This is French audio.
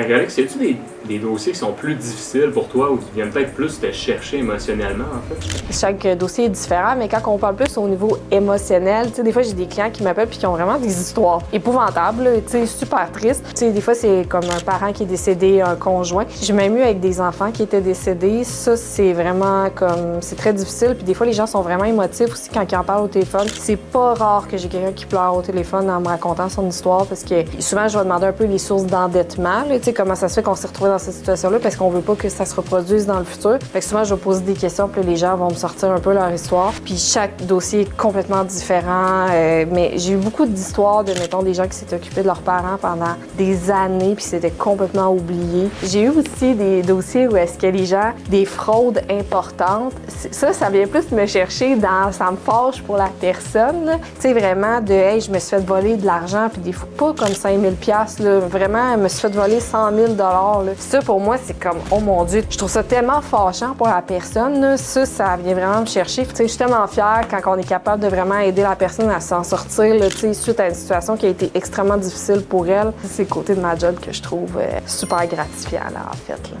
Fait que Alex, y a-tu des dossiers qui sont plus difficiles pour toi ou qui viennent peut-être plus te chercher émotionnellement, en fait? Chaque dossier est différent, mais quand on parle plus au niveau émotionnel, tu sais, des fois, j'ai des clients qui m'appellent puis qui ont vraiment des histoires épouvantables, tu sais, super tristes. Tu sais, des fois, c'est comme un parent qui est décédé, un conjoint. J'ai même eu avec des enfants qui étaient décédés. Ça, c'est vraiment comme... C'est très difficile. Puis des fois, les gens sont vraiment émotifs aussi quand ils en parlent au téléphone. C'est pas rare que j'ai quelqu'un qui pleure au téléphone en me racontant son histoire parce que souvent, je vais demander un peu les sources d'endettement, tu sais, comment ça se fait qu'on s'est retrouvé dans cette situation-là parce qu'on veut pas que ça se reproduise dans le futur. Fait que souvent, je vais poser des questions puis les gens vont me sortir un peu leur histoire. Puis chaque dossier est complètement différent. Mais j'ai eu beaucoup d'histoires de, mettons, des gens qui s'étaient occupés de leurs parents pendant des années puis c'était complètement oublié. J'ai eu aussi des dossiers où est-ce que les gens, des fraudes importantes, ça vient plus me chercher dans, ça me fâche pour la personne. Tu sais, vraiment de, hey, je me suis fait voler de l'argent puis des fois pas comme 5 000 $, là, vraiment, je me suis fait voler 100 000 $. Là. Ça, pour moi, c'est comme, oh mon Dieu, je trouve ça tellement fâchant pour la personne. Là. Ça vient vraiment me chercher. Tu sais, je suis tellement fière quand on est capable de vraiment aider la personne à s'en sortir, là, tu sais, suite à une situation qui a été extrêmement difficile pour elle. C'est le côté de ma job que je trouve super gratifiant, là, en fait. Là.